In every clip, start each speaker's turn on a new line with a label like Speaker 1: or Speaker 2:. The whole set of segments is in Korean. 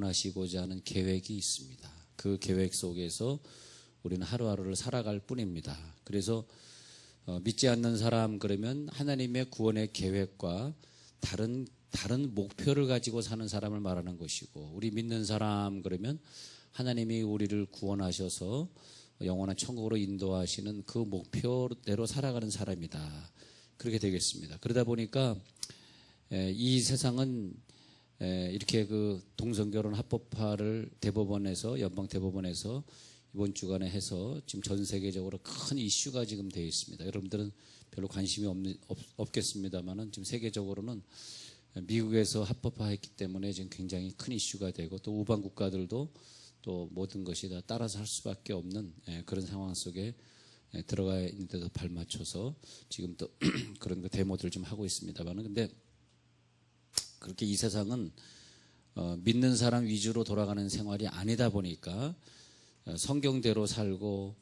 Speaker 1: 하시고자 하는 계획이 있습니다. 그 계획 속에서 우리는 하루하루를 살아갈 뿐입니다. 그래서 믿지 않는 사람 그러면 하나님의 구원의 계획과 다른 목표를 가지고 사는 사람을 말하는 것이고, 우리 믿는 사람 그러면 하나님이 우리를 구원하셔서 영원한 천국으로 인도하시는 그 목표대로 살아가는 사람이다. 그렇게 되겠습니다. 그러다 보니까 이 세상은 이렇게 그 동성결혼 합법화를 대법원에서, 연방 대법원에서 이번 주간에 해서 지금 전 세계적으로 큰 이슈가 지금 되어 있습니다. 여러분들은 별로 관심이 없겠습니다만은 지금 세계적으로는 미국에서 합법화했기 때문에 지금 굉장히 큰 이슈가 되고, 또 우방 국가들도 또 모든 것이 다 따라서 할 수밖에 없는 그런 상황 속에 들어가 있는데도 발맞춰서 지금 또 그런 데모들을 좀 하고 있습니다만은, 근데 그렇게 이 세상은 믿는 사람 위주로 돌아가는 생활이 아니다 보니까 성경대로 살고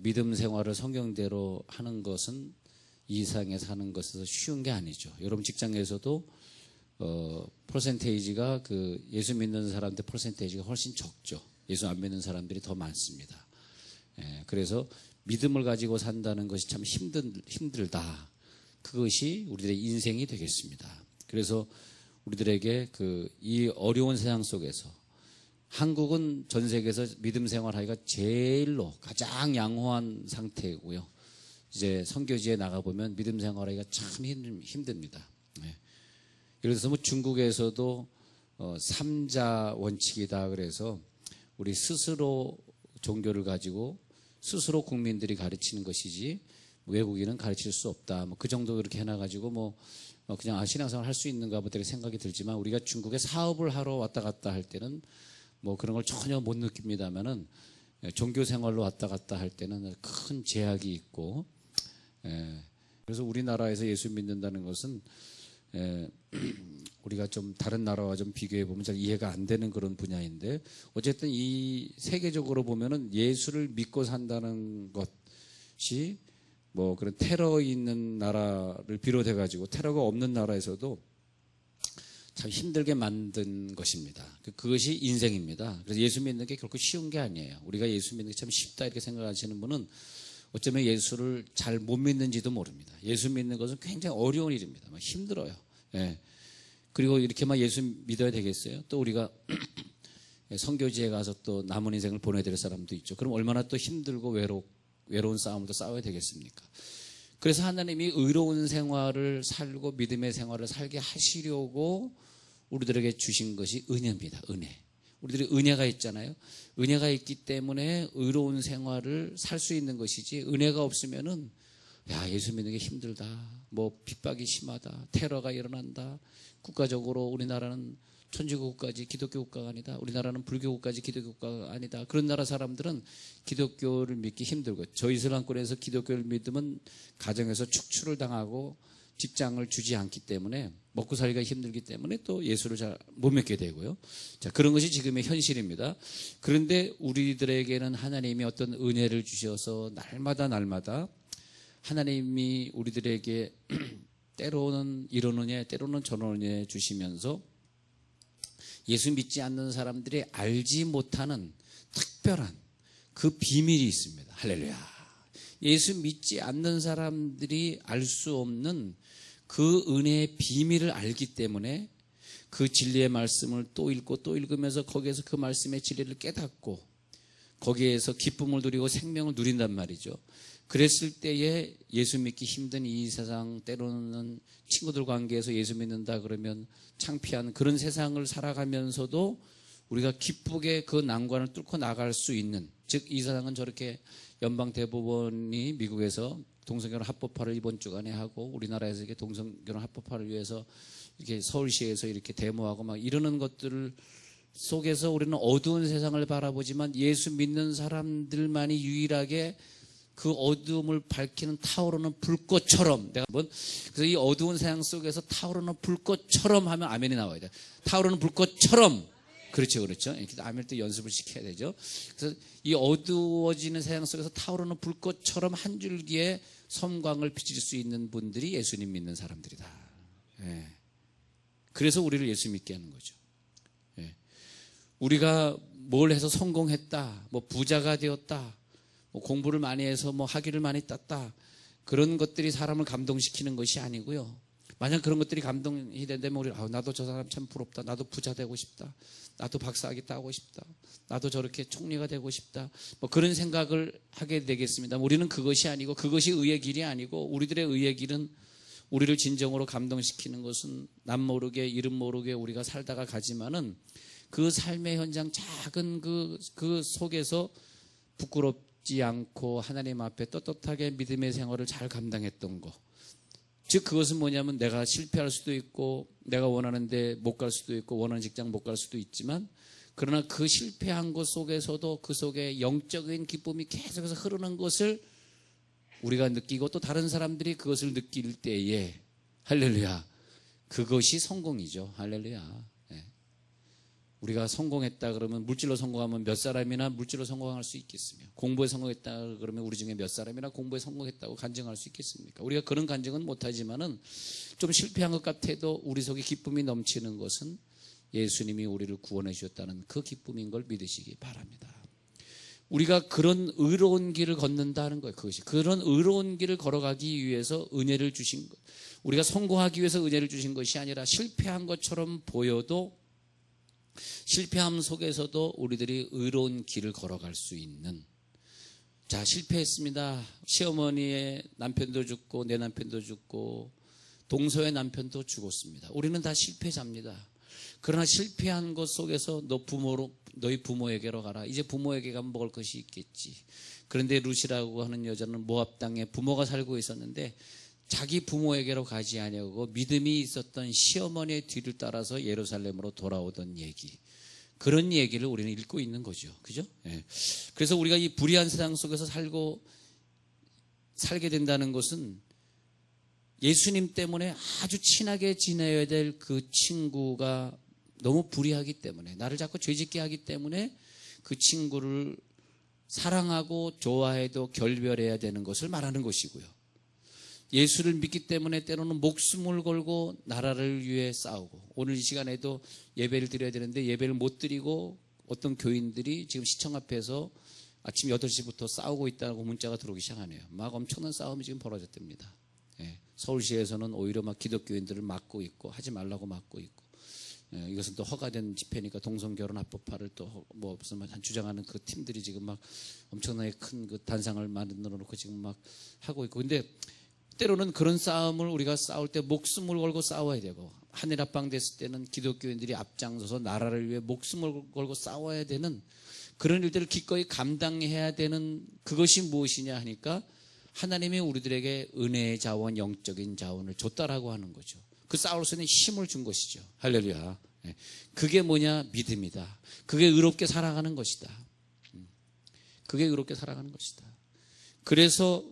Speaker 1: 믿음 생활을 성경대로 하는 것은 이 세상에 사는 것에서 쉬운 게 아니죠. 여러분 직장에서도 퍼센테이지가 그 예수 믿는 사람들 퍼센테이지가 훨씬 적죠. 예수 안 믿는 사람들이 더 많습니다. 그래서 믿음을 가지고 산다는 것이 참 힘들다. 그것이 우리들의 인생이 되겠습니다. 그래서 우리들에게 이 어려운 세상 속에서, 한국은 전 세계에서 믿음 생활하기가 제일로 가장 양호한 상태고요. 이제 선교지에 나가보면 믿음 생활하기가 참 힘듭니다. 예를 들어서 뭐 중국에서도 3자 원칙이다 그래서 우리 스스로 종교를 가지고 스스로 국민들이 가르치는 것이지 외국인은 가르칠 수 없다. 뭐 그 정도 그렇게 해놔가지고 뭐 그냥 신앙생활 할 수 있는가 보다 생각이 들지만, 우리가 중국에 사업을 하러 왔다 갔다 할 때는 뭐 그런 걸 전혀 못 느낍니다만은 종교 생활로 왔다 갔다 할 때는 큰 제약이 있고, 그래서 우리나라에서 예수 믿는다는 것은 우리가 좀 다른 나라와 좀 비교해 보면 잘 이해가 안 되는 그런 분야인데, 어쨌든 이 세계적으로 보면은 예수를 믿고 산다는 것이 뭐 그런 테러 있는 나라를 비롯해 가지고 테러가 없는 나라에서도 참 힘들게 만든 것입니다. 그것이 인생입니다. 그래서 예수 믿는 게 결코 쉬운 게 아니에요. 우리가 예수 믿는 게 참 쉽다 이렇게 생각하시는 분은 어쩌면 예수를 잘 못 믿는지도 모릅니다. 예수 믿는 것은 굉장히 어려운 일입니다. 힘들어요. 그리고 이렇게만 예수 믿어야 되겠어요? 또 우리가 선교지에 가서 또 남은 인생을 보내야 될 사람도 있죠. 그럼 얼마나 또 힘들고 외로운 싸움을 또 싸워야 되겠습니까? 그래서 하나님이 의로운 생활을 살고 믿음의 생활을 살게 하시려고 우리들에게 주신 것이 은혜입니다. 은혜. 우리들이 은혜가 있잖아요. 은혜가 있기 때문에 의로운 생활을 살 수 있는 것이지, 은혜가 없으면은 예수 믿는 게 힘들다, 뭐 핍박이 심하다, 테러가 일어난다, 국가적으로 우리나라는 천주교국까지 기독교 국가가 아니다, 우리나라는 불교국까지 기독교 국가가 아니다, 그런 나라 사람들은 기독교를 믿기 힘들고, 저 이슬람권에서 기독교를 믿으면 가정에서 축출을 당하고 직장을 주지 않기 때문에 먹고 살기가 힘들기 때문에 또 예수를 잘 못 믿게 되고요. 자, 그런 것이 지금의 현실입니다. 그런데 우리들에게는 하나님이 어떤 은혜를 주셔서 날마다 하나님이 우리들에게 때로는 이런 은혜, 때로는 저런 은혜 주시면서 예수 믿지 않는 사람들이 알지 못하는 특별한 그 비밀이 있습니다. 할렐루야. 예수 믿지 않는 사람들이 알 수 없는 그 은혜의 비밀을 알기 때문에 그 진리의 말씀을 또 읽고 또 읽으면서 거기에서 그 말씀의 진리를 깨닫고 거기에서 기쁨을 누리고 생명을 누린단 말이죠. 그랬을 때에 예수 믿기 힘든 이 세상, 때로는 친구들 관계에서 예수 믿는다 그러면 창피한 그런 세상을 살아가면서도 우리가 기쁘게 그 난관을 뚫고 나갈 수 있는, 즉 이 세상은 저렇게 연방 대법원이 미국에서 동성결혼 합법화를 이번 주간에 하고, 우리나라에서 이렇게 동성결혼 합법화를 위해서 이렇게 서울시에서 이렇게 데모하고 막 이러는 것들 속에서 우리는 어두운 세상을 바라보지만 예수 믿는 사람들만이 유일하게 그 어두움을 밝히는 타오르는 불꽃처럼, 내가 그래서 이 어두운 세상 속에서 타오르는 불꽃처럼 하면 아멘이 나와야 돼. 타오르는 불꽃처럼. 그렇죠. 이렇게 아멘 때 연습을 시켜야 되죠. 그래서 이 어두워지는 세상 속에서 타오르는 불꽃처럼 한 줄기의 섬광을 비칠 수 있는 분들이 예수님 믿는 사람들이다. 그래서 우리를 예수 믿게 하는 거죠. 우리가 뭘 해서 성공했다, 뭐 부자가 되었다, 뭐 공부를 많이 해서 뭐 학위를 많이 땄다, 그런 것들이 사람을 감동시키는 것이 아니고요. 만약 그런 것들이 감동이 된다면 우리 나도 저 사람 참 부럽다, 나도 부자 되고 싶다, 나도 박사학위 따고 싶다, 나도 저렇게 총리가 되고 싶다, 뭐 그런 생각을 하게 되겠습니다. 우리는 그것이 아니고, 그것이 의의 길이 아니고, 우리들의 의의 길은, 우리를 진정으로 감동시키는 것은 남 모르게 이름 모르게 우리가 살다가 가지만은 그 삶의 현장 작은 그 속에서 부끄럽지 않고 하나님 앞에 떳떳하게 믿음의 생활을 잘 감당했던 것. 즉 그것은 뭐냐면, 내가 실패할 수도 있고, 내가 원하는데 못 갈 수도 있고, 원하는 직장 못 갈 수도 있지만, 그러나 그 실패한 것 속에서도 그 속에 영적인 기쁨이 계속해서 흐르는 것을 우리가 느끼고, 또 다른 사람들이 그것을 느낄 때에, 할렐루야, 그것이 성공이죠. 할렐루야. 네. 우리가 성공했다 그러면, 물질로 성공하면 몇 사람이나 물질로 성공할 수 있겠으며, 공부에 성공했다 그러면 우리 중에 몇 사람이나 공부에 성공했다고 간증할 수 있겠습니까? 우리가 그런 간증은 못하지만은, 좀 실패한 것 같아도 우리 속에 기쁨이 넘치는 것은 예수님이 우리를 구원해 주셨다는 그 기쁨인 걸 믿으시기 바랍니다. 우리가 그런 의로운 길을 걷는다는 거예요. 그것이 그런 의로운 길을 걸어가기 위해서 은혜를 주신 것, 우리가 성공하기 위해서 은혜를 주신 것이 아니라, 실패한 것처럼 보여도 실패함 속에서도 우리들이 의로운 길을 걸어갈 수 있는. 자, 실패했습니다. 시어머니의 남편도 죽고 내 남편도 죽고 동서의 남편도 죽었습니다. 우리는 다 실패자입니다. 그러나 실패한 것 속에서 너희 부모에게로 가라. 이제 부모에게 가면 먹을 것이 있겠지. 그런데 룻이라고 하는 여자는 모압 땅에 부모가 살고 있었는데, 자기 부모에게로 가지 아니하고 믿음이 있었던 시어머니의 뒤를 따라서 예루살렘으로 돌아오던 얘기, 그런 얘기를 우리는 읽고 있는 거죠. 그죠? 예. 그래서 우리가 이 불의한 세상 속에서 살게 된다는 것은, 예수님 때문에 아주 친하게 지내야 될 그 친구가 너무 불의하기 때문에, 나를 자꾸 죄짓게 하기 때문에 그 친구를 사랑하고 좋아해도 결별해야 되는 것을 말하는 것이고요. 예수를 믿기 때문에 때로는 목숨을 걸고 나라를 위해 싸우고, 오늘 이 시간에도 예배를 드려야 되는데 예배를 못 드리고 어떤 교인들이 지금 시청 앞에서 아침 8시부터 싸우고 있다고 문자가 들어오기 시작하네요. 막 엄청난 싸움이 지금 벌어졌답니다. 예, 서울시에서는 오히려 막 기독교인들을 막고 있고, 하지 말라고 막고 있고, 이것은 또 허가된 집회니까 동성결혼 합법화를 또 뭐 무슨 주장하는 그 팀들이 지금 막 엄청나게 큰 그 단상을 만들어 놓고 지금 막 하고 있고. 근데 때로는 그런 싸움을 우리가 싸울 때 목숨을 걸고 싸워야 되고, 하늘 합방 됐을 때는 기독교인들이 앞장서서 나라를 위해 목숨을 걸고 싸워야 되는 그런 일들을 기꺼이 감당해야 되는, 그것이 무엇이냐 하니까, 하나님이 우리들에게 은혜의 자원, 영적인 자원을 줬다라고 하는 거죠. 그 싸울 수 있는 힘을 준 것이죠. 할렐루야. 그게 뭐냐? 믿음이다. 그게 의롭게 살아가는 것이다. 그게 의롭게 살아가는 것이다. 그래서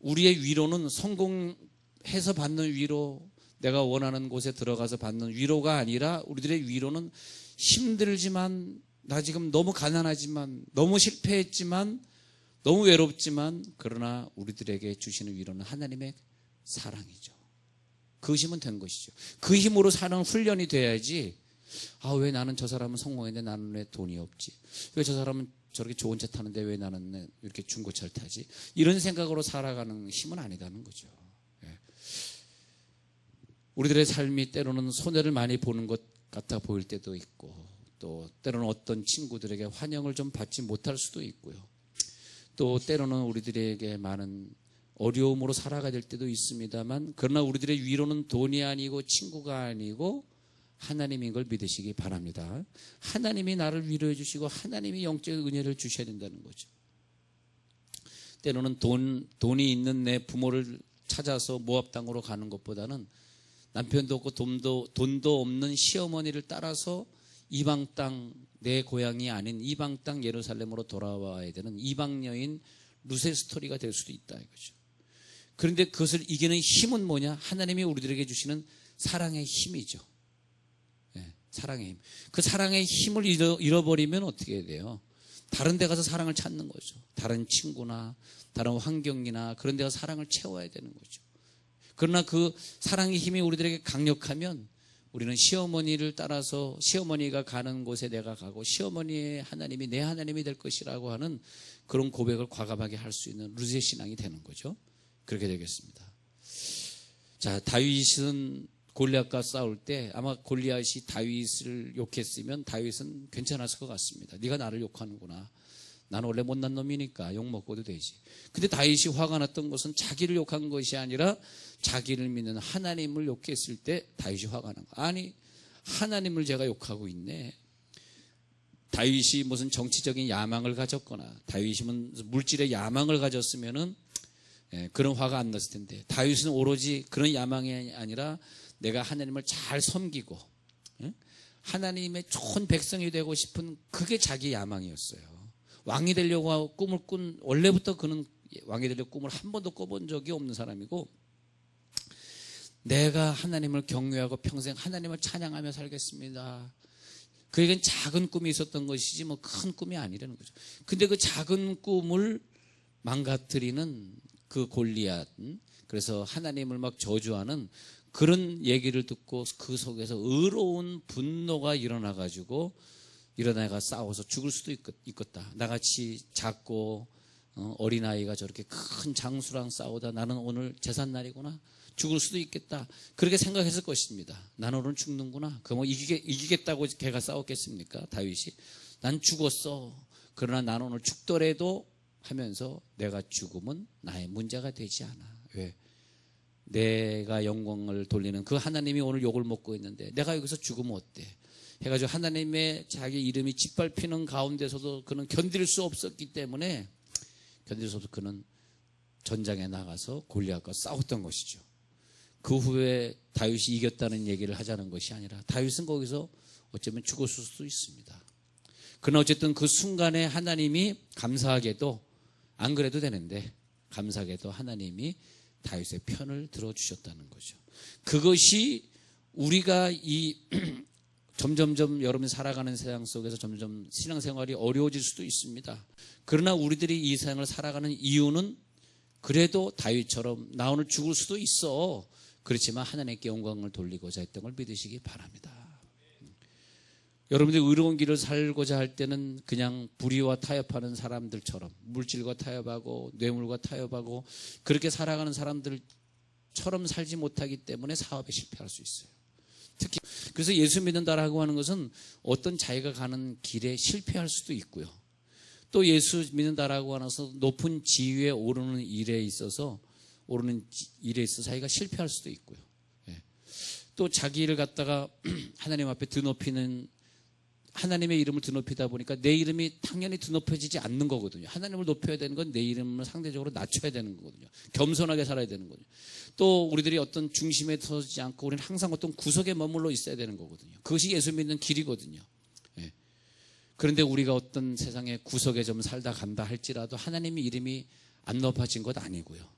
Speaker 1: 우리의 위로는 성공해서 받는 위로, 내가 원하는 곳에 들어가서 받는 위로가 아니라, 우리들의 위로는 힘들지만, 나 지금 너무 가난하지만, 너무 실패했지만, 너무 외롭지만, 그러나 우리들에게 주시는 위로는 하나님의 사랑이죠. 그것이면 된 것이죠. 그 힘으로 사는 훈련이 돼야지, 왜 나는 저 사람은 성공했는데 나는 왜 돈이 없지? 왜 저 사람은 저렇게 좋은 차 타는데 왜 나는 이렇게 중고차를 타지? 이런 생각으로 살아가는 힘은 아니다는 거죠. 예. 우리들의 삶이 때로는 손해를 많이 보는 것 같아 보일 때도 있고, 또 때로는 어떤 친구들에게 환영을 좀 받지 못할 수도 있고요. 또 때로는 우리들에게 많은 어려움으로 살아가야 될 때도 있습니다만, 그러나 우리들의 위로는 돈이 아니고 친구가 아니고 하나님인 걸 믿으시기 바랍니다. 하나님이 나를 위로해 주시고 하나님이 영적 은혜를 주셔야 된다는 거죠. 때로는 돈이 있는 내 부모를 찾아서 모압 땅으로 가는 것보다는, 남편도 없고 돈도 없는 시어머니를 따라서 이방 땅, 내 고향이 아닌 이방 땅 예루살렘으로 돌아와야 되는 이방 여인 룻의 스토리가 될 수도 있다 이거죠. 그런데 그것을 이기는 힘은 뭐냐? 하나님이 우리들에게 주시는 사랑의 힘이죠. 네, 사랑의 힘. 그 사랑의 힘을 잃어버리면 어떻게 해야 돼요? 다른 데 가서 사랑을 찾는 거죠. 다른 친구나 다른 환경이나 그런 데 가서 사랑을 채워야 되는 거죠. 그러나 그 사랑의 힘이 우리들에게 강력하면 우리는 시어머니를 따라서 시어머니가 가는 곳에 내가 가고 시어머니의 하나님이 내 하나님이 될 것이라고 하는 그런 고백을 과감하게 할 수 있는 루스의 신앙이 되는 거죠. 그렇게 되겠습니다. 자, 다윗은 골리앗과 싸울 때 아마 골리앗이 다윗을 욕했으면 다윗은 괜찮았을 것 같습니다. 네가 나를 욕하는구나. 나는 원래 못난 놈이니까 욕 먹어도 되지. 근데 다윗이 화가 났던 것은 자기를 욕한 것이 아니라 자기를 믿는 하나님을 욕했을 때 다윗이 화가 난 거야. 아니, 하나님을 제가 욕하고 있네. 다윗이 무슨 정치적인 야망을 가졌거나 다윗이 물질의 야망을 가졌으면은 그런 화가 안 났을 텐데, 다윗은 오로지 그런 야망이 아니라 내가 하나님을 잘 섬기고 하나님의 좋은 백성이 되고 싶은 그게 자기 야망이었어요. 왕이 되려고 하고 꿈을 꾼, 원래부터 그는 왕이 되려고 꿈을 한 번도 꿔본 적이 없는 사람이고, 내가 하나님을 경외하고 평생 하나님을 찬양하며 살겠습니다. 그에겐 작은 꿈이 있었던 것이지 뭐 큰 꿈이 아니라는 거죠. 근데 그 작은 꿈을 망가뜨리는 그 골리앗, 그래서 하나님을 막 저주하는 그런 얘기를 듣고 그 속에서 의로운 분노가 일어나가지고 일어나가 싸워서 죽을 수도 있겠다. 나같이 작고 어린아이가 저렇게 큰 장수랑 싸우다 나는 오늘 제삿날이구나. 죽을 수도 있겠다. 그렇게 생각했을 것입니다. 나는 오늘 죽는구나. 그럼 뭐 이기겠다고 걔가 싸웠겠습니까? 다윗이. 난 죽었어. 그러나 나는 오늘 죽더라도 하면서 내가 죽으면 나의 문제가 되지 않아. 왜? 내가 영광을 돌리는 그 하나님이 오늘 욕을 먹고 있는데 내가 여기서 죽으면 어때? 해가지고 하나님의 자기 이름이 짓밟히는 가운데서도 그는 견딜 수 없었기 때문에 그는 전장에 나가서 골리앗과 싸웠던 것이죠. 그 후에 다윗이 이겼다는 얘기를 하자는 것이 아니라 다윗은 거기서 어쩌면 죽었을 수도 있습니다. 그러나 어쨌든 그 순간에 하나님이 감사하게도, 안 그래도 되는데 감사하게도 하나님이 다윗의 편을 들어주셨다는 거죠. 그것이 우리가 점점점 여러분이 살아가는 세상 속에서 점점 신앙생활이 어려워질 수도 있습니다. 그러나 우리들이 이 세상을 살아가는 이유는 그래도 다윗처럼 나 오늘 죽을 수도 있어. 그렇지만 하나님께 영광을 돌리고자 했던 걸 믿으시기 바랍니다. 여러분들이 의로운 길을 살고자 할 때는 그냥 불의와 타협하는 사람들처럼 물질과 타협하고 뇌물과 타협하고 그렇게 살아가는 사람들처럼 살지 못하기 때문에 사업에 실패할 수 있어요. 특히 그래서 예수 믿는다라고 하는 것은 어떤 자기가 가는 길에 실패할 수도 있고요. 또 예수 믿는다라고 하는 것은 높은 지위에 오르는 일에 있어서 자기가 실패할 수도 있고요. 또 자기를 갖다가 하나님 앞에 드높이는, 하나님의 이름을 드높이다 보니까 내 이름이 당연히 드높여지지 않는 거거든요. 하나님을 높여야 되는 건 내 이름을 상대적으로 낮춰야 되는 거거든요. 겸손하게 살아야 되는 거죠. 또 우리들이 어떤 중심에 서지 않고 우리는 항상 어떤 구석에 머물러 있어야 되는 거거든요. 그것이 예수 믿는 길이거든요. 그런데 우리가 어떤 세상의 구석에 좀 살다 간다 할지라도 하나님의 이름이 안 높아진 것 아니고요.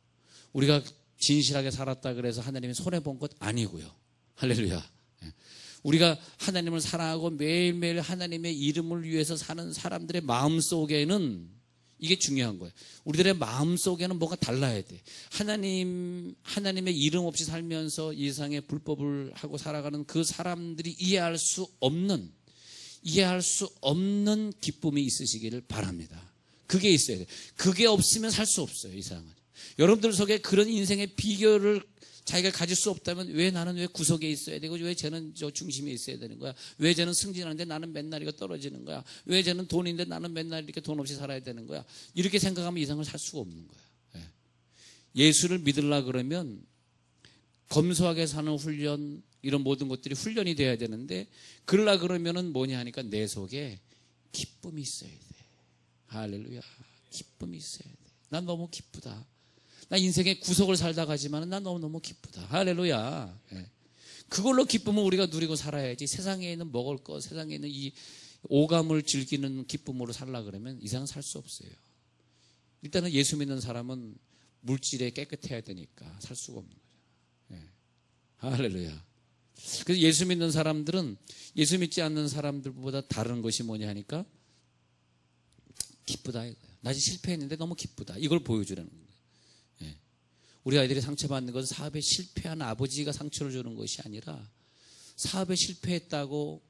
Speaker 1: 우리가 진실하게 살았다 그래서 하나님이 손해본 것 아니고요. 할렐루야. 우리가 하나님을 사랑하고 매일매일 하나님의 이름을 위해서 사는 사람들의 마음속에는 이게 중요한 거예요. 우리들의 마음속에는 뭐가 달라야 돼. 하나님의 이름 없이 살면서 이 세상에 불법을 하고 살아가는 그 사람들이 이해할 수 없는 기쁨이 있으시기를 바랍니다. 그게 있어야 돼. 그게 없으면 살 수 없어요, 이 세상은. 여러분들 속에 그런 인생의 비결을 자기가 가질 수 없다면 왜 나는 왜 구석에 있어야 되고, 왜 쟤는 저 중심에 있어야 되는 거야? 왜 쟤는 승진하는데 나는 맨날 이거 떨어지는 거야? 왜 쟤는 돈인데 나는 맨날 이렇게 돈 없이 살아야 되는 거야? 이렇게 생각하면 이상을 살 수가 없는 거야. 예수를 믿으려 그러면 검소하게 사는 훈련, 이런 모든 것들이 훈련이 돼야 되는데, 그러려 그러면은 뭐냐 하니까 내 속에 기쁨이 있어야 돼. 할렐루야. 기쁨이 있어야 돼. 난 너무 기쁘다. 나 인생의 구석을 살다 가지만 난 너무너무 기쁘다. 할렐루야. 그걸로 기쁨을 우리가 누리고 살아야지. 세상에 있는 먹을 것, 세상에 있는 이 오감을 즐기는 기쁨으로 살라 그러면 이상은 살 수 없어요. 일단은 예수 믿는 사람은 물질에 깨끗해야 되니까 살 수가 없는 거죠. 할렐루야. 그래서 예수 믿는 사람들은 예수 믿지 않는 사람들보다 다른 것이 뭐냐 하니까 기쁘다 이거예요. 나 지금 실패했는데 너무 기쁘다. 이걸 보여주라는 거예요. 우리 아이들이 상처받는 것은 사업에 실패한 아버지가 상처를 주는 것이 아니라 사업에 실패했다고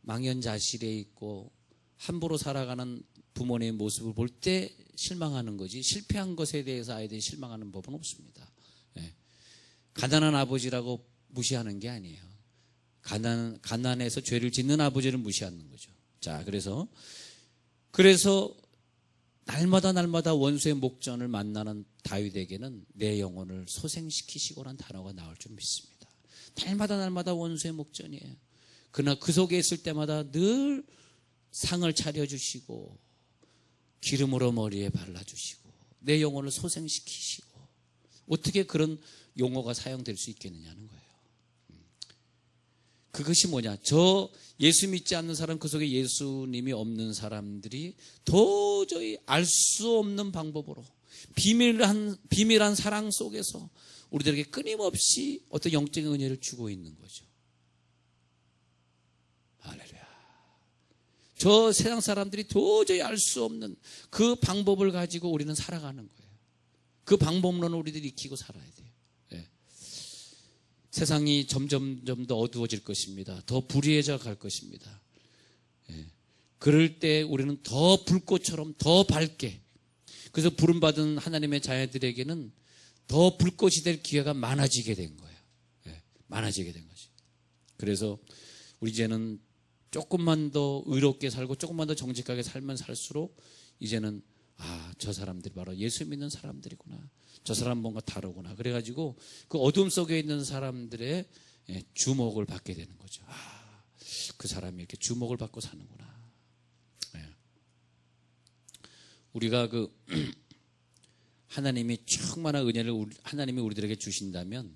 Speaker 1: 망연자실해 있고 함부로 살아가는 부모님의 모습을 볼 때 실망하는 거지, 실패한 것에 대해서 아이들이 실망하는 법은 없습니다. 예. 가난한 아버지라고 무시하는 게 아니에요. 가난해서 죄를 짓는 아버지를 무시하는 거죠. 자, 그래서 날마다 원수의 목전을 만나는 다윗에게는 내 영혼을 소생시키시고라는 단어가 나올 줄 믿습니다. 날마다 원수의 목전이에요. 그러나 그 속에 있을 때마다 늘 상을 차려주시고 기름으로 머리에 발라주시고 내 영혼을 소생시키시고, 어떻게 그런 용어가 사용될 수 있겠느냐는 거예요. 그것이 뭐냐, 저 예수 믿지 않는 사람, 그 속에 예수님이 없는 사람들이 도저히 알 수 없는 방법으로 비밀한 사랑 속에서 우리들에게 끊임없이 어떤 영적인 은혜를 주고 있는 거죠. 할렐루야. 저 세상 사람들이 도저히 알 수 없는 그 방법을 가지고 우리는 살아가는 거예요. 그 방법론을 우리들이 익히고 살아야 돼요. 예. 세상이 점점 더 어두워질 것입니다. 더 불의해져 갈 것입니다. 예. 그럴 때 우리는 더 불꽃처럼 더 밝게, 그래서 부름받은 하나님의 자녀들에게는 더 불꽃이 될 기회가 많아지게 된 거예요. 예. 많아지게 된 거지. 그래서 우리 이제는 조금만 더 의롭게 살고 조금만 더 정직하게 살면 살수록 이제는 저 사람들이 바로 예수 믿는 사람들이구나, 저 사람 뭔가 다르구나, 그래가지고 그 어둠 속에 있는 사람들의 주목을 받게 되는 거죠. 그 사람이 이렇게 주목을 받고 사는구나. 우리가 하나님이 충만한 은혜를 하나님이 우리들에게 주신다면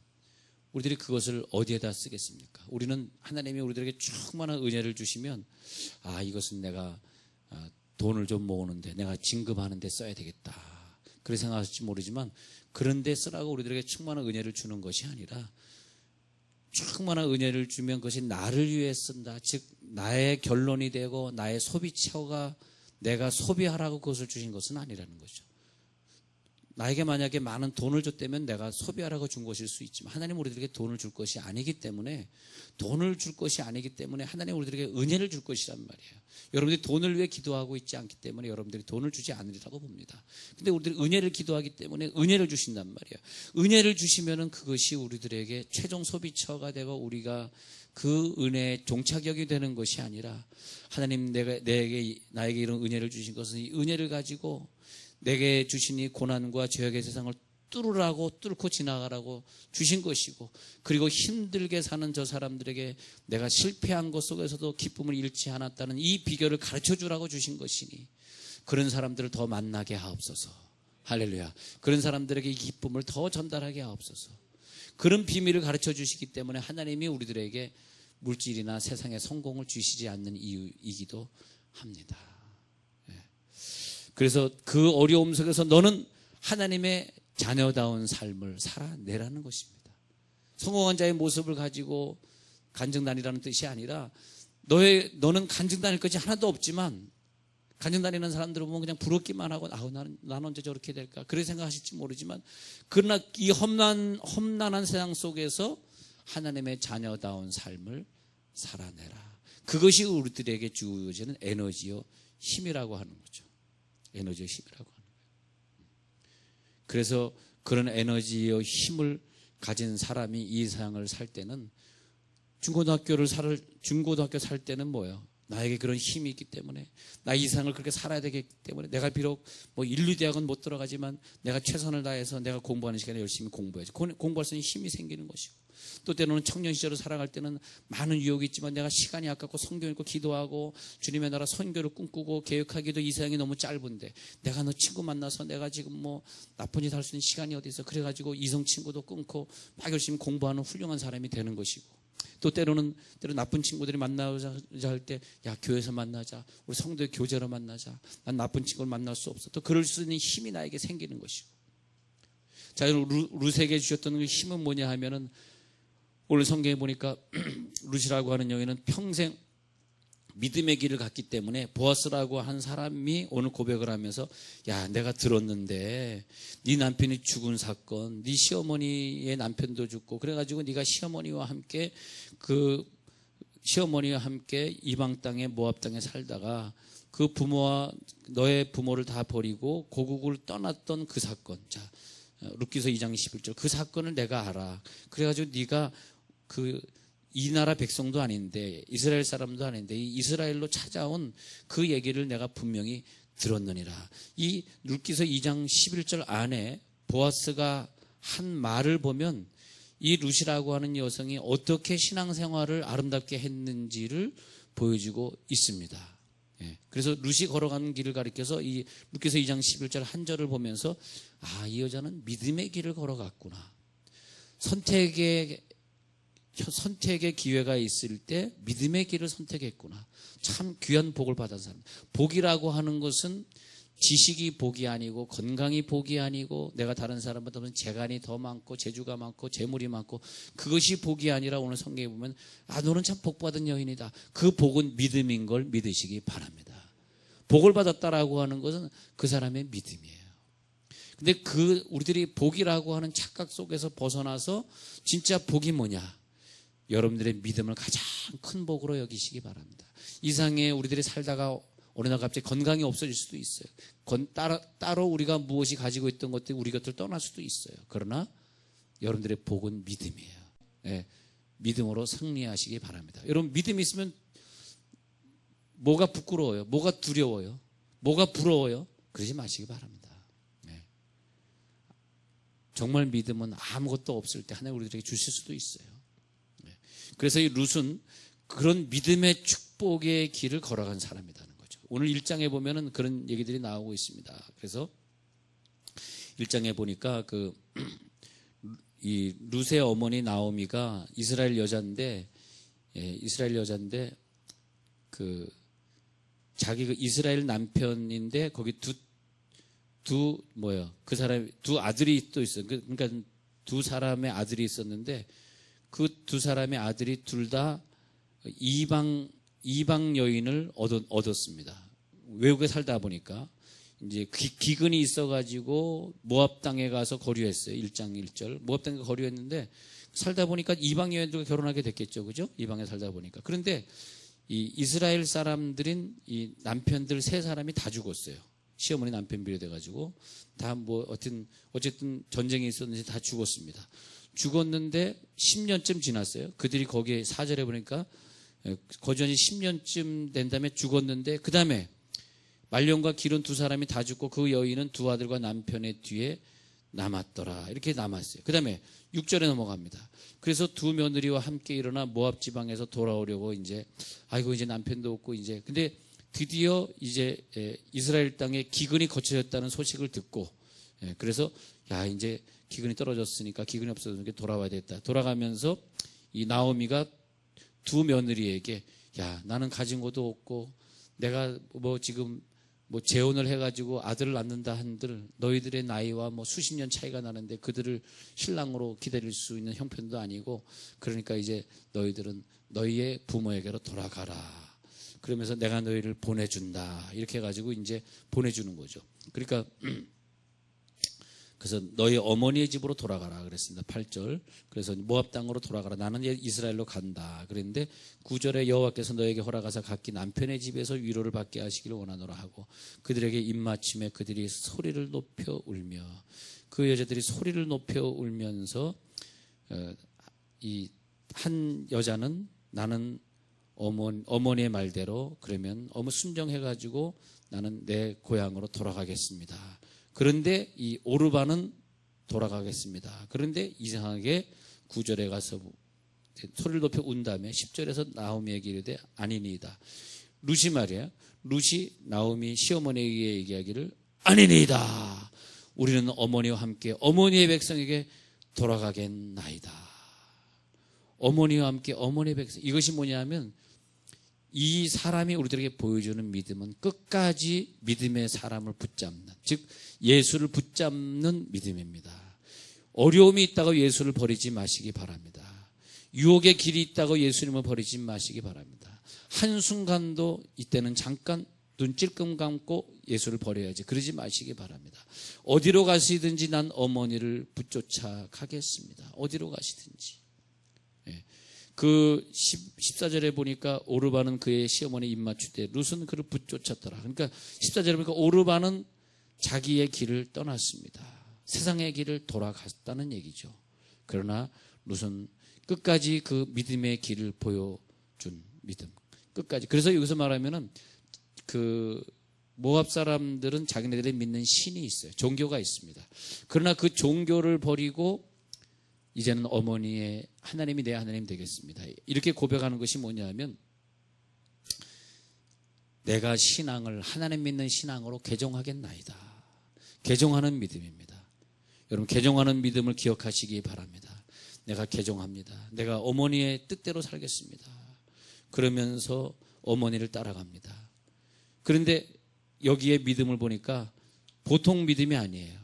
Speaker 1: 우리들이 그것을 어디에다 쓰겠습니까? 우리는 하나님이 우리들에게 충만한 은혜를 주시면 이것은 내가 돈을 좀 모으는데, 내가 진급하는 데 써야 되겠다, 그렇게 생각하실지 모르지만 그런 데 쓰라고 우리들에게 충만한 은혜를 주는 것이 아니라, 충만한 은혜를 주면 그것이 나를 위해 쓴다, 즉 나의 결론이 되고 나의 소비처가 내가 소비하라고 그것을 주신 것은 아니라는 거죠. 나에게 만약에 많은 돈을 줬다면 내가 소비하라고 준 것일 수 있지만, 하나님은 우리들에게 돈을 줄 것이 아니기 때문에 하나님은 우리들에게 은혜를 줄 것이란 말이에요. 여러분들이 돈을 위해 기도하고 있지 않기 때문에 여러분들이 돈을 주지 않으리라고 봅니다. 근데 우리들이 은혜를 기도하기 때문에 은혜를 주신단 말이에요. 은혜를 주시면은 그것이 우리들에게 최종 소비처가 되고 우리가 그 은혜의 종착역이 되는 것이 아니라, 하나님 나에게 이런 은혜를 주신 것은 이 은혜를 가지고 내게 주신 이 고난과 죄악의 세상을 뚫고 지나가라고 주신 것이고, 그리고 힘들게 사는 저 사람들에게 내가 실패한 것 속에서도 기쁨을 잃지 않았다는 이 비결을 가르쳐 주라고 주신 것이니, 그런 사람들을 더 만나게 하옵소서. 할렐루야. 그런 사람들에게 이 기쁨을 더 전달하게 하옵소서. 그런 비밀을 가르쳐 주시기 때문에 하나님이 우리들에게 물질이나 세상의 성공을 주시지 않는 이유이기도 합니다. 그래서 그 어려움 속에서 너는 하나님의 자녀다운 삶을 살아내라는 것입니다. 성공한 자의 모습을 가지고 간증다니라는 뜻이 아니라, 너는 간증다닐 것이 하나도 없지만, 간증다니는 사람들을 보면 그냥 부럽기만 하고 나는 언제 저렇게 될까, 그렇게 생각하실지 모르지만, 그러나 이 험난한 세상 속에서 하나님의 자녀다운 삶을 살아내라. 그것이 우리들에게 주어지는 에너지요 힘이라고 하는 거죠. 에너지의 힘이라고 하는 거예요. 그래서 그런 에너지의 힘을 가진 사람이 이 세상을 살 때는, 중고등학교 살 때는 뭐예요? 나에게 그런 힘이 있기 때문에, 나 이 세상을 그렇게 살아야 되기 때문에, 내가 비록 인류대학은 못 들어가지만 내가 최선을 다해서 내가 공부하는 시간에 열심히 공부해야지. 공부할 수 있는 힘이 생기는 것이고, 또 때로는 청년 시절을 살아갈 때는 많은 유혹이 있지만 내가 시간이 아깝고 성경 읽고 기도하고 주님의 나라 선교를 꿈꾸고 계획하기도 이 세상이 너무 짧은데, 내가 너 친구 만나서 내가 지금 나쁜 짓 할 수 있는 시간이 어디 있어, 그래가지고 이성 친구도 끊고 막 열심히 공부하는 훌륭한 사람이 되는 것이고, 또 때로는 나쁜 친구들이 만나자 할 때, 야, 교회에서 만나자, 우리 성도의 교제로 만나자, 난 나쁜 친구를 만날 수 없어, 또 그럴 수 있는 힘이 나에게 생기는 것이고. 자, 루세에게 주셨던 그 힘은 뭐냐 하면은, 오늘 성경에 보니까 루시라고 하는 여인은 평생 믿음의 길을 갔기 때문에 보아스라고 한 사람이 오늘 고백을 하면서 야, 내가 들었는데 네 남편이 죽은 사건, 네 시어머니의 남편도 죽고 그래가지고 네가 시어머니와 함께 이방 땅에 모압 땅에 살다가 그 부모와 너의 부모를 다 버리고 고국을 떠났던 그 사건. 자, 룻기서 2장 11절 그 사건을 내가 알아. 그래가지고 네가 이 나라 백성도 아닌데 이스라엘 사람도 아닌데 이 이스라엘로 찾아온 그 얘기를 내가 분명히 들었느니라. 이 룻기서 2장 11절 안에 보아스가 한 말을 보면 이 룻이라고 하는 여성이 어떻게 신앙생활을 아름답게 했는지를 보여주고 있습니다. 그래서 룻이 걸어가는 길을 가리켜서 이 룻기서 2장 11절 한 절을 보면서 이 여자는 믿음의 길을 걸어갔구나. 선택의 기회가 있을 때 믿음의 길을 선택했구나. 참 귀한 복을 받은 사람. 복이라고 하는 것은 지식이 복이 아니고 건강이 복이 아니고 내가 다른 사람보다 재간이 더 많고 재주가 많고 재물이 많고 그것이 복이 아니라 오늘 성경에 보면 너는 참 복받은 여인이다. 그 복은 믿음인 걸 믿으시기 바랍니다. 복을 받았다라고 하는 것은 그 사람의 믿음이에요. 근데 우리들이 복이라고 하는 착각 속에서 벗어나서 진짜 복이 뭐냐? 여러분들의 믿음을 가장 큰 복으로 여기시기 바랍니다. 이상에 우리들이 살다가 어느 날 갑자기 건강이 없어질 수도 있어요. 따로 우리가 무엇이 가지고 있던 것들이 우리 곁을 떠날 수도 있어요. 그러나 여러분들의 복은 믿음이에요. 믿음으로 승리하시기 바랍니다. 여러분 믿음이 있으면 뭐가 부끄러워요? 뭐가 두려워요? 뭐가 부러워요? 그러지 마시기 바랍니다. 정말 믿음은 아무것도 없을 때 하나님 우리들에게 주실 수도 있어요. 그래서 이 룻은 그런 믿음의 축복의 길을 걸어간 사람이라는 거죠. 오늘 1장에 보면은 그런 얘기들이 나오고 있습니다. 그래서 1장에 보니까 이 룻의 어머니 나오미가 이스라엘 여자인데 자기 이스라엘 남편인데 거기 두 아들이 또 있어요. 그러니까 두 사람의 아들이 있었는데 그 두 사람의 아들이 둘 다 이방 여인을 얻었습니다. 외국에 살다 보니까 이제 기근이 있어가지고 모압 땅에 가서 거류했어요. 1장 1절 모압 땅에 거류했는데 살다 보니까 이방 여인들과 결혼하게 됐겠죠, 그죠? 이방에 살다 보니까. 그런데 이 이스라엘 사람들인 이 남편들 세 사람이 다 죽었어요. 시어머니 남편 비롯해가지고 다 어쨌든 전쟁이 있었는지 다 죽었습니다. 죽었는데 10년쯤 지났어요. 그들이 거기에 4절에 보니까 거주한 지 10년쯤 된 다음에 죽었는데 그 다음에 말년과 기른 두 사람이 다 죽고 그 여인은 두 아들과 남편의 뒤에 남았더라. 이렇게 남았어요. 그 다음에 6절에 넘어갑니다. 그래서 두 며느리와 함께 일어나 모압 지방에서 돌아오려고 이제 남편도 없고 근데 드디어 이제 이스라엘 땅에 기근이 거쳐졌다는 소식을 듣고 그래서 이제 기근이 떨어졌으니까 기근이 없어지니까 돌아와야 되겠다. 돌아가면서 이 나오미가 두 며느리에게 나는 가진 것도 없고 내가 지금 재혼을 해가지고 아들을 낳는다 한들 너희들의 나이와 수십 년 차이가 나는데 그들을 신랑으로 기다릴 수 있는 형편도 아니고 그러니까 이제 너희들은 너희의 부모에게로 돌아가라. 그러면서 내가 너희를 보내준다. 이렇게 해가지고 이제 보내주는 거죠. 그러니까 그래서 너희 어머니의 집으로 돌아가라 그랬습니다. 8절. 그래서 모압 땅으로 돌아가라. 나는 이스라엘로 간다. 그랬는데 9절에 여호와께서 너에게 허락하사 각기 남편의 집에서 위로를 받게 하시기를 원하노라 하고 그들에게 입맞춤에 그들이 소리를 높여 울며 그 여자들이 소리를 높여 울면서 이 한 여자는 나는 어머니의 말대로 그러면 순종해가지고 나는 내 고향으로 돌아가겠습니다. 그런데 이 오르바는 돌아가겠습니다. 그런데 이상하게 9절에 가서 소리를 높여 운 다음에 10절에서 나오미에게 이르되 아니니이다. 룻이 말이야. 룻이 나오미 시어머니에게 얘기하기를 아니니이다. 우리는 어머니와 함께 어머니의 백성에게 돌아가겠나이다. 어머니와 함께 어머니의 백성. 이것이 뭐냐면 이 사람이 우리들에게 보여주는 믿음은 끝까지 믿음의 사람을 붙잡는, 즉 예수를 붙잡는 믿음입니다. 어려움이 있다고 예수를 버리지 마시기 바랍니다. 유혹의 길이 있다고 예수님을 버리지 마시기 바랍니다. 한순간도 이때는 잠깐 눈 찔끔 감고 예수를 버려야지. 그러지 마시기 바랍니다. 어디로 가시든지 난 어머니를 붙쫓아 가겠습니다. 어디로 가시든지. 예. 그 14절에 보니까 오르바는 그의 시어머니 입맞추되 룻은 그를 붙쫓았더라. 그러니까 14절에 보니까 오르바는 자기의 길을 떠났습니다. 세상의 길을 돌아갔다는 얘기죠. 그러나 룻은 끝까지 그 믿음의 길을 보여준 믿음. 끝까지. 그래서 여기서 말하면은 그 모압 사람들은 자기네들이 믿는 신이 있어요. 종교가 있습니다. 그러나 그 종교를 버리고 이제는 어머니의 하나님이 내 하나님 되겠습니다. 이렇게 고백하는 것이 뭐냐면 내가 신앙을 하나님 믿는 신앙으로 개종하겠나이다. 개종하는 믿음입니다. 여러분 개종하는 믿음을 기억하시기 바랍니다. 내가 개종합니다. 내가 어머니의 뜻대로 살겠습니다. 그러면서 어머니를 따라갑니다. 그런데 여기에 믿음을 보니까 보통 믿음이 아니에요.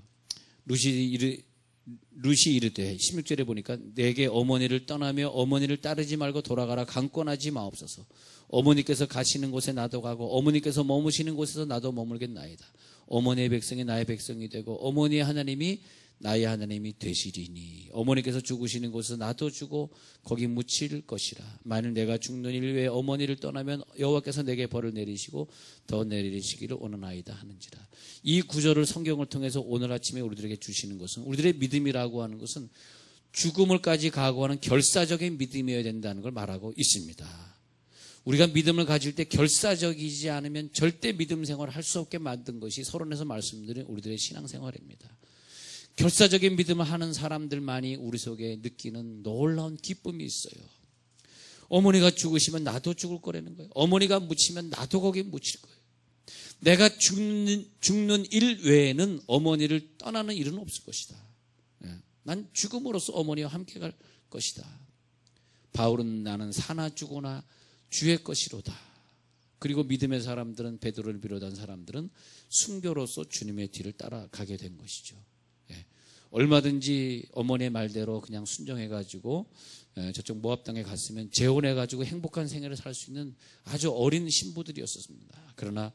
Speaker 1: 룻이 이르되 16절에 보니까 내게 어머니를 떠나며 어머니를 따르지 말고 돌아가라. 강권하지 마옵소서. 어머니께서 가시는 곳에 나도 가고 어머니께서 머무시는 곳에서 나도 머물겠나이다. 어머니의 백성이 나의 백성이 되고 어머니의 하나님이 나의 하나님이 되시리니 어머니께서 죽으시는 곳에서 나도 죽고 거기 묻힐 것이라. 만일 내가 죽는 일 외에 어머니를 떠나면 여호와께서 내게 벌을 내리시고 더 내리시기를 원하나이다 하는지라. 이 구절을 성경을 통해서 오늘 아침에 우리들에게 주시는 것은 우리들의 믿음이라고 하는 것은 죽음을까지 각오하는 결사적인 믿음이어야 된다는 걸 말하고 있습니다. 우리가 믿음을 가질 때 결사적이지 않으면 절대 믿음 생활을 할 수 없게 만든 것이 서론에서 말씀드린 우리들의 신앙생활입니다. 결사적인 믿음을 하는 사람들만이 우리 속에 느끼는 놀라운 기쁨이 있어요. 어머니가 죽으시면 나도 죽을 거라는 거예요. 어머니가 묻히면 나도 거기에 묻힐 거예요. 내가 죽는 일 외에는 어머니를 떠나는 일은 없을 것이다. 난 죽음으로써 어머니와 함께 갈 것이다. 바울은 나는 사나 죽으나 주의 것이로다. 그리고 믿음의 사람들은 베드로를 비롯한 사람들은 순교로서 주님의 뒤를 따라가게 된 것이죠. 얼마든지 어머니의 말대로 그냥 순종해가지고 저쪽 모압 땅에 갔으면 재혼해가지고 행복한 생애를 살 수 있는 아주 어린 신부들이었습니다. 그러나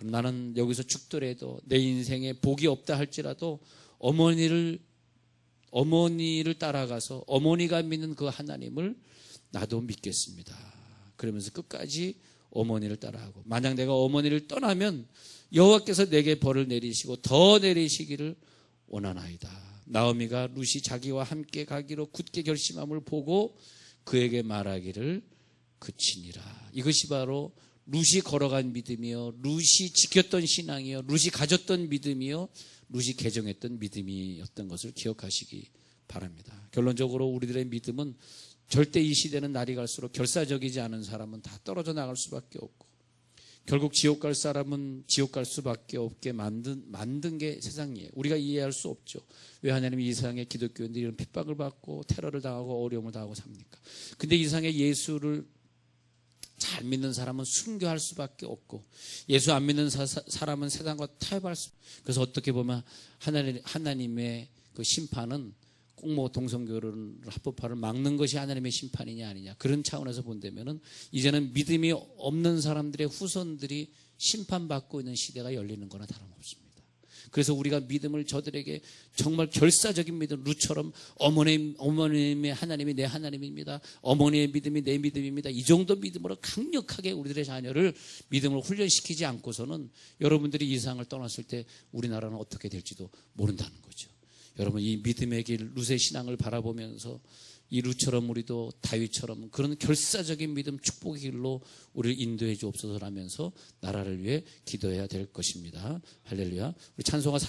Speaker 1: 나는 여기서 죽더라도 내 인생에 복이 없다 할지라도 어머니를 따라가서 어머니가 믿는 그 하나님을 나도 믿겠습니다. 그러면서 끝까지 어머니를 따라하고 만약 내가 어머니를 떠나면 여호와께서 내게 벌을 내리시고 더 내리시기를 원하나이다. 나오미가 룻이 자기와 함께 가기로 굳게 결심함을 보고 그에게 말하기를 그치니라. 이것이 바로 룻이 걸어간 믿음이요, 룻이 지켰던 신앙이요, 룻이 가졌던 믿음이요, 룻이 개종했던 믿음이었던 것을 기억하시기 바랍니다. 결론적으로 우리들의 믿음은 절대 이 시대는 날이 갈수록 결사적이지 않은 사람은 다 떨어져 나갈 수밖에 없고 결국 지옥 갈 사람은 지옥 갈 수밖에 없게 만든 게 세상이에요. 우리가 이해할 수 없죠. 왜 하나님이 이 세상에 기독교인들이 이런 핍박을 받고 테러를 당하고 어려움을 당하고 삽니까? 근데 이 세상에 예수를 잘 믿는 사람은 순교할 수밖에 없고 예수 안 믿는 사람은 세상과 타협할 수. 그래서 어떻게 보면 하나님의 그 심판은 꼭 뭐 동성결혼 합법화를 막는 것이 하나님의 심판이냐 아니냐 그런 차원에서 본다면은 이제는 믿음이 없는 사람들의 후손들이 심판받고 있는 시대가 열리는 거나 다름없습니다. 그래서 우리가 믿음을 저들에게 정말 결사적인 믿음, 룻처럼 어머님의 하나님이 내 하나님입니다. 어머니의 믿음이 내 믿음입니다. 이 정도 믿음으로 강력하게 우리들의 자녀를 믿음을 훈련시키지 않고서는 여러분들이 이 세상을 떠났을 때 우리나라는 어떻게 될지도 모른다는 거죠. 여러분 이 믿음의 길, 룻의 신앙을 바라보면서 이 룻처럼 우리도 다윗처럼 그런 결사적인 믿음, 축복의 길로 우리를 인도해 주옵소서라면서 나라를 위해 기도해야 될 것입니다. 할렐루야. 우리 찬송가